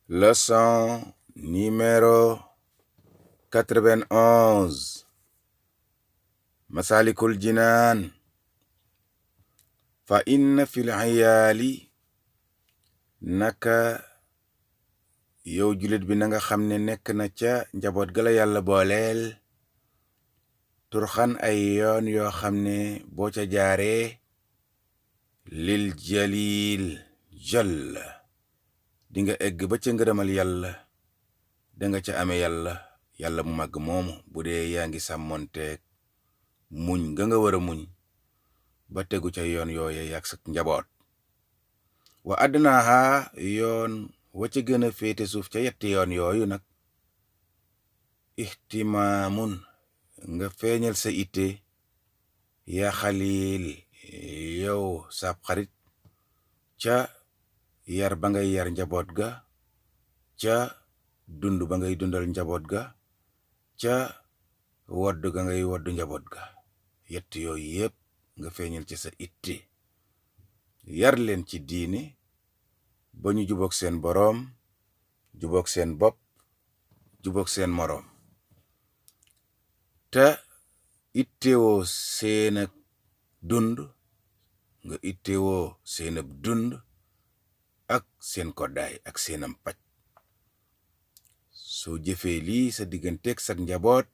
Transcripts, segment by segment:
Leçon numéro 91. Masalikul Jinaan. Fa inna fil iyaali, naka yow julit bi na nga xam ne nekk na ca njaboot gala yàlla booleel turxan ay yoon yoo xam ne boo ca jaaree lil jalil jall di nga egg ba ca ngërëmal yàlla, da nga ca amee yàlla mu màgg moomu bu dee yaa ngi sàmmonteeg muñ nga war a muñ ba tegu ca yoon yooye yàgg sa njaboot. wa adnaaha, yoon wa ca gën a féete suuf ca yetti yoon yooyu nag ihtimaamun, nga feeñal sa itte yaa xalil yow sab xarit ca yar ba ngay yar njaboot ga, ca dund ba ngay dundal njaboot ga, ca wodd ga ngay woddu njaboot ga. yett yooyu yépp nga feeñal ci sa itte, yar leen ci diine ba ñu jubóog seen boroom, jubóog seen bopp, jubóog seen moroom, te ittewoo seen ak dund, nga ittewoo seen ab dund ak seen koddaay ak seenam paj. soo jëfee lii sa digganteeg sak njaboot,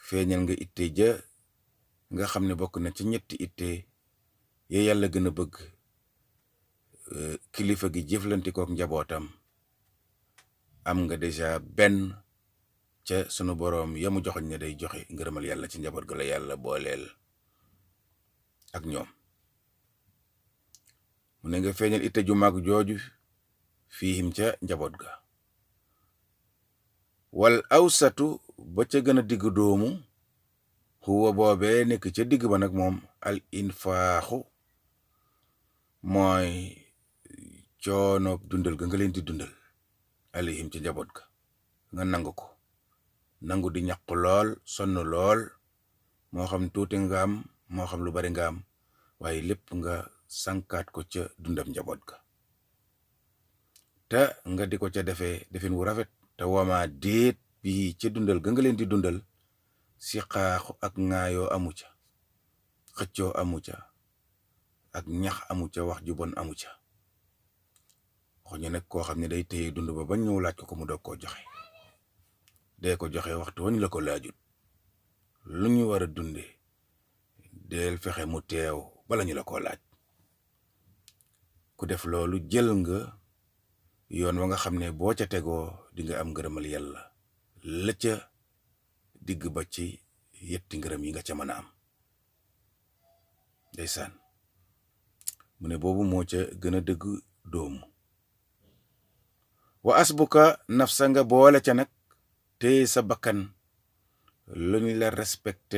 feeñal nga itte ja nga xam ne bokk na ci ñetti itte ya yàlla gën a bëgg kilifa gi jëflante kook njabootam. am nga deja benn ca sunu boroom yamu joxoñ ne day joxe ngërëmal yàlla ci njaboot ga la yàlla booleel ak ñoom. mu ne nga feeñal itte ju mag jooju fiihim ca njaboot ga. wal awsatu, ba ca gën a digg doomu, huwa boobee nekk ca digg ba nag moom al infaaxu, mooy coonoog dundal ga nga leen di dundal alayhim ci njaboot ga. nga nangu ko, nangu di ñaq lool, sonn lool, moo xam tuuti nga am moo xam lu bari nga am, waaye lépp nga sànkaat ko ca dundam njaboot ga, te nga di ko ca defin wu rafet. te wama déet bi ca dundal ga nga leen di dundal si xaaxu ak ŋaayoo amu ca, xëccoo amu ca, ak ñax amu ca, wax ju bon amu ca. waxuñu nag koo xam ne day téye dund ba bañ ñëw laaj ko mu doog koo joxe. dee ko joxe waxtu wañ la ko laajut. lu ñu war a dunde deel fexe mu teew bala ñu la ko laaj. ku def loolu jël nga yoon wa nga xam ne boo ca tegoo di nga am ngërëmal yàlla la ca digg ba ci yetti ngërëm yi nga ca mën a am. ndeysaan, mu ne boobu moo ca gën a dëgg doomu. wa asbuka nafsa, nga boole ca nag téye sa bakkan, lu ñu la respecté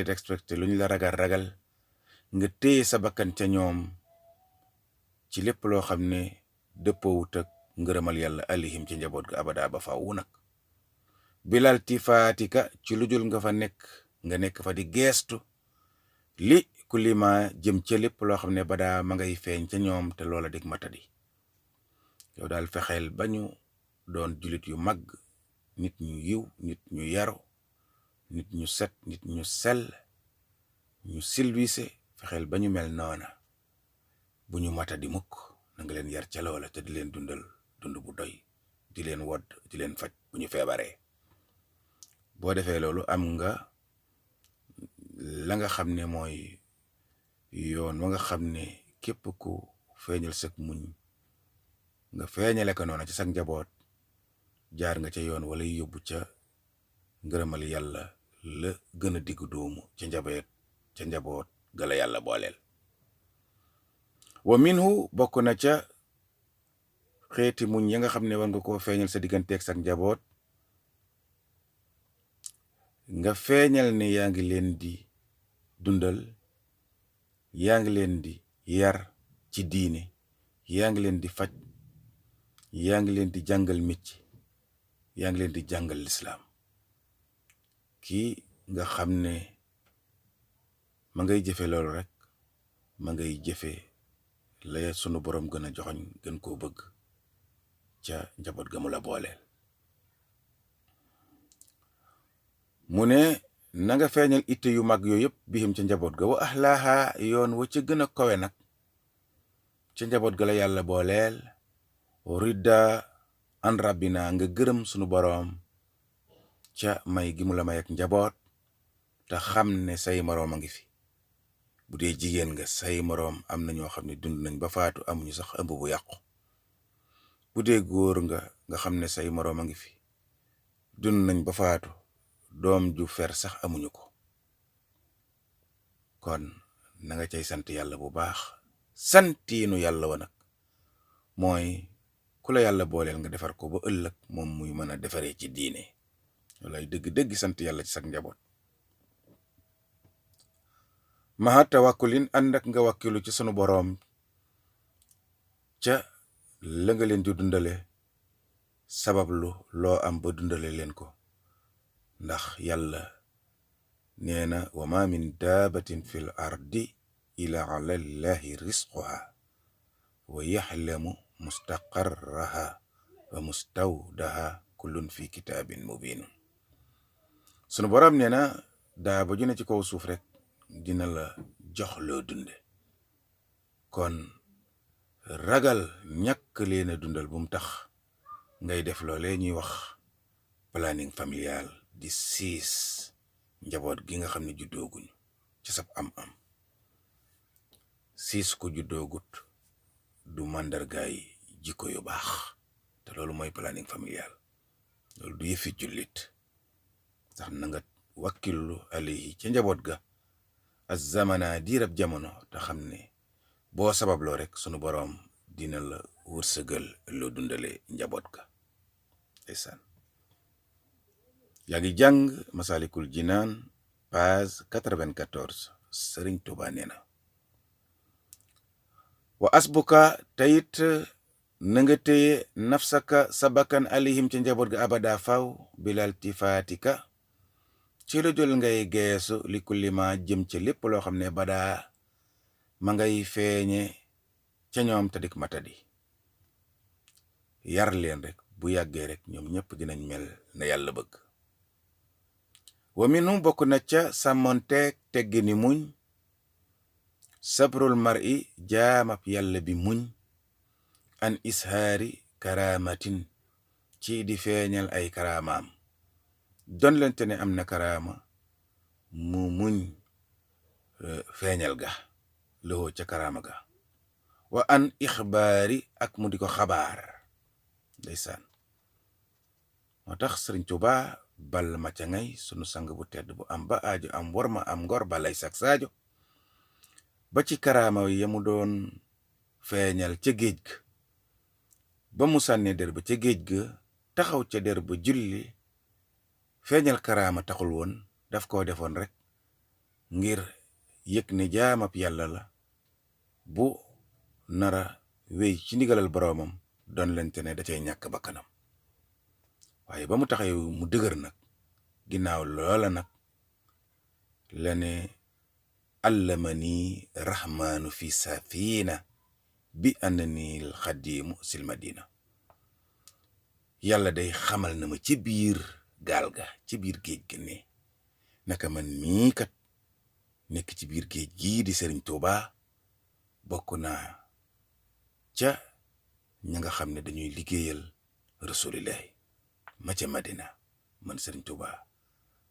lu ñu la ragal nga téye sa bakkan ca ñoom ci lépp loo xam ne dëppoowut ak ngërëmal yàlla alihim ci njaboot ga abada ba faaw nag. bilal tifaatika, ci lu jul nga fa nekk fa di geestu li ku lima jëm ca lépp loo xam ne badaa ma ngay feeñ ca ñoom te loola dig matadi. yow daal fexeel ba ñu doon julit yu mag, nit ñu yiw, nit ñu yaru, nit ñu set, nit ñu sell, ñu silwise. fexeel ba ñu mel noona, bu ñu matadi mukk. na nga leen yar ca loola te di leen dundal dund bu doy, di leen wodd, di leen faj bu ñu feebaree. boo defee loolu am nga la nga xam ne mooy yoon wa nga xam ne képp ku feeñal sag muñ nga feeñale ko noona ci sag njaboot, jaar nga ca yoon wala yóbbu ca ngërëmal yàlla la gën a digg doomu ca njaboot gala yàlla booleel. wa minhu, bokk na ca xeeti muñ ya nga xam ne war nga koo feeñal sa digganteeg sag njaboot, nga feeñal ne yaa ngi leen di dundal, yaa ngi leen di yar ci diine, yaa ngi leen di faj, yaa ngi leen di jàngal micc, yaa ngi leen di jàngal lislaam. kii nga xam ne ma ngay jëfe loolu rek, ma ngay jëfe la sunu borom gën a joxoñ gën koo bëgg. ca njaboot ga mu la booleel. mu ne na nga feeñal itte yu mag yooyu yëpp bihim ca njaboot ga wa ahlaaha yoon wa ca gën a kowe nag ca njaboot ga la yàlla booleel ridda an rabbina nga gërëm sunu boroom ca may gi mu la may ak njaboot te xam ne say moroom a ngi fi. bu dee jigéen nga say moroom am na ñoo xam ne dund nañ ba faatu amuñu sax ëmb bu yàqu. bu dee góor nga xam ne say moroom a ngi fi dund nañ ba faatu doom ju fer sax amuñu ko. kon na nga cay sant yàlla bu baax. santiinu yàlla wa nag mooy ku la yàlla booleel nga defar ko ba ëllëg moom muy mën a defaree ci diine. walaay dëgg-dëgg sant yàlla ci sag njaboot. maha tawakkulin ànd ak nga wakkilu ci sunu boroom ca la nga leen di dundale sabablu loo am ba dundale leen ko. ndax yàlla nee na wa ma min daabatin fil ardi ila ala llahi risquha wa yaxlamu mustaqarraha wa mustawdaha kullun fi kitaabin mubin. sunu boroom nee na daaba ju ne ci kaw suuf rek dina la jox loo dunde. kon ragal ñàkk leen a dundal bu mu tax ngay def loolee ñuy wax planning familial di siis njaboot gi nga xam ne juddooguñ ci sab am-am. siis ko juddoogut du màndargaay jikko yu baax te loolu mooy planning familial. loolu du yëfi jullit. sax na nga wakkilu alayhi ca njaboot ga az-zamana diirab jamono te xam ne boo sababloo rek sunu boroom dina la wërsëgal loo dundale njaboot ga. ndeysaan yaa ngi jàng Masalikul Jinaan page 94. Sëriñ Tuuba nee na wa asbuka tayit na nga téye nafsaka sa bakkan alihim ca njaboot ga abada faw bilal tifaatika ci lu dul ngay geesu li kulli ma jëm ca lépp loo xam ne badaa ma ngay feeñe ca ñoom tadik matadi. yar leen rek bu yàggee rek ñoom ñëpp dinañ mel na yàlla bëgg. wa minu bokk na ca sàmmonteeg teggi ni muñ sabrul mar'i jaamab yàlla bi muñ an ishaari karamatin ci di feeñal ay karaamaam. don lente ne am na karaama mu muñ feeñal ga loo ca karaama ga. wa an ixbaari ak mu di ko xabaar. ndeysaan moo tax Sëriñ Tuuba bal ma ca ngay sunu sang bu tedd bu am ba aajo am worma am ngor balay sak saajo ba ci karaama ya mu doon feeñal ca géej ga ba mu sànnee der ba ca géej ga taxaw ca der ba julli feeñal karaama taxul woon daf koo defoon rek ngir yëg ne jaamab yàlla la bu nara wéy ci ndigalal boroomam doon lente ne da cay ñàkk bakkanam. waaye ba mu taxaw mu dëgër nag ginnaaw loola nag la ne allamani rahmaanu fi safina bi annani xadimu sil madina. yàlla day xamal na ma ci biir gaal ga ci biir géej ga ne naka man mii kat nekk ci biir géej gii di Sëriñ Tuuba bokk naa ca ña nga xam ne dañuy liggéeyal rasulillahi ma ca Madina man Sëriñ Tuuba.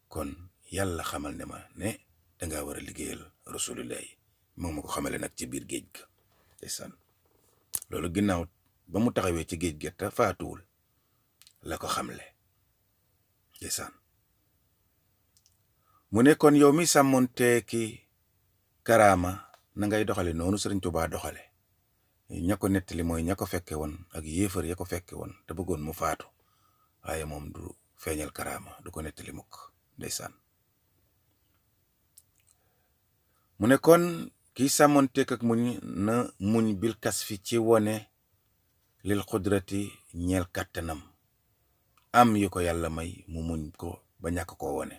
kon yàlla xamal ne ma ne danga war a liggéeyal rasulillahi moom ma ko xamale nag ci biir géej ga. ndeysaan loolu ginnaaw ba mu taxawee ci géej ga te faatuwul la ko xamle. ndeysaan mu ne kon yow mi sàmmonteeki karaama na ngay doxale noonu Sëriñ Tuuba doxale. ña ko nettali mooy ña ko fekke woon ak yéefar ya ko fekke woon te bëggoon mu faatu waaye moom du feeñal karaama du ko nettali mukk. ndeysaan mu ne kon kiy sàmmonteek ak muñ na muñ bil kas fi ci wone lil xudrati ñeel kàttanam am yu ko yàlla may mu muñ ko ba ñàkk koo wone.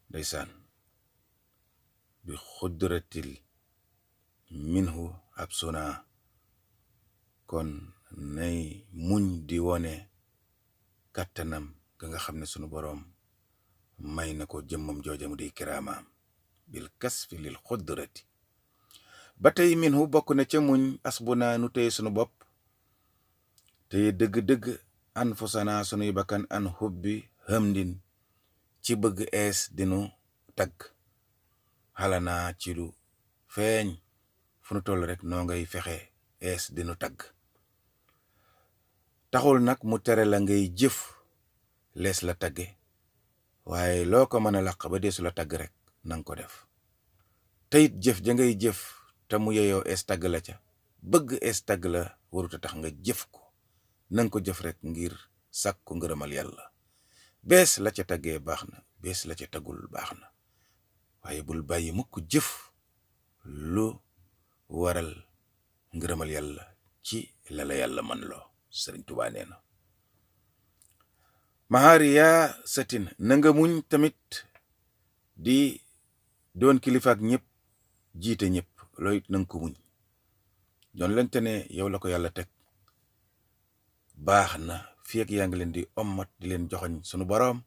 ndeysaan bi xudratil minhu ab suna kon nay muñ di wone kàttanam ga nga xam ne sunu boroom may na ko jëmmam joojamu di kiraamaam bil kasfi lil xudrati ba tey minhu bokk na ca muñ asbuna nu tey sunu bopp te dëgg-dëgg anfusana sunuy bakkan an hubbi hamdin ci bëgg ees dinu tagg xalanaa ci lu feeñ fu nu toll rek noo ngay fexe ees dinu tagg taxul nag mu tere la ngay jëf lees la tagge waaye loo ko mën a laq ba deesu la tagg rek nanga ko def teyit jëf ja ngay jëf te mu yeyoo ees tagg la ca bëgg ees tagg la waruta tax nga jëf ko nanga ko jëf rek ngir sàkku ngërëmal yàlla bees la ca taggee baax na bees la ca taggul baax na waaye bul bàyyi mukk jëf lu waral ngërëmal yàlla ci la la yàlla man loo Sëriñ Tuubaa nee na mahariya satin na nga muñ tamit di doon kilifaak ñëpp jiite ñëpp loolu it nanga ko muñ doon lente ne yow la ko yàlla teg baax na fi ak yaa ngi leen di ommat di leen joxoñ sunu boroom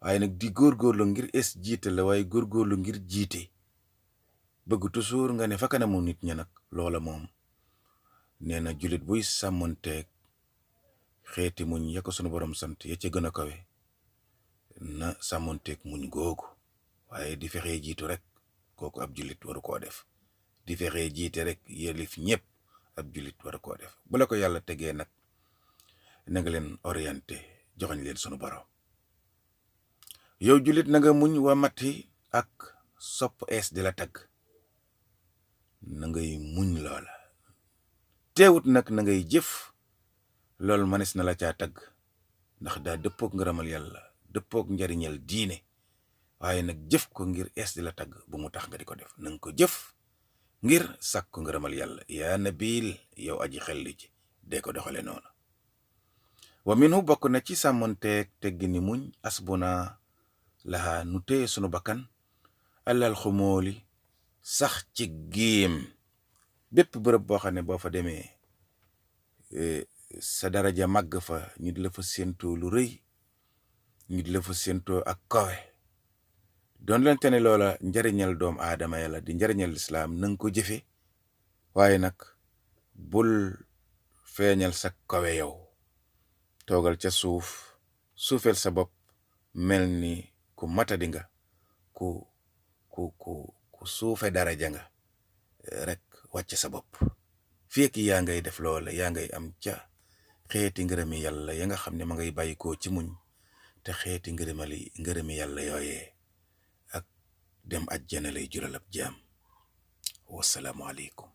waaye nag di góorgóorlu ngir es jiite la waaye góorgóorlu ngir jiite bëgg toujours nga ne fa kanamu nit ña nag loola moom nee na jullit buy sàmmonteeg xeeti muñ ya ko sunu boroom sant ya ca gën a kawe na sàmmonteeg muñ googu waaye di fexee jiitu rek kooku ab jullit waru koo def di fexee jiite rek yelif ñëpp ab jullit waru koo def bu la ko yàlla tegee nag na nga leen orienté joxoñ leen sunu boroom yow jullit na nga muñ wa matti ak sopp ees di la tagg na ngay muñ loola teewut nag na ngay jëf loolu manes na la caa tagg ndax daa dëppook ngërëmal yàlla dëppook njariñal diine waaye nag jëf ko ngir ees di la tagg bu mu tax nga di ko def nanga ko jëf ngir sàkku ngërëmal yàlla yaa nabil yow aji xelli ji dee ko doxale noonu wa minhu bokk na ci sàmmonteeg teggi ni muñ asbuna laha nu téye sunu bakkan alal xumooli sax ci géem bépp bërëb boo xam ne boo fa demee sa daraja màgg fa ñu di la fa séentoo lu rëy ñu di la fa séentoo ak kawe doon lente ne loola njariñal doom aadama yàlla di njariñal lislaam nanga ko jëfe waaye nag bul feeñal sa kawe yow toogal ca suuf suufeel sa bopp mel ni ku matadi nga ku suufe daraja nga rek wàcc sa bopp fekk yaa ngay def loola yaa ngay am ca xeeti ngërëmi yàlla ya nga xam ne ma ngay bàyyikoo ci muñ te xeeti ngërëmi yàlla yooyee ak dem ajjana lay jural ab jaam wasalaamu aleykum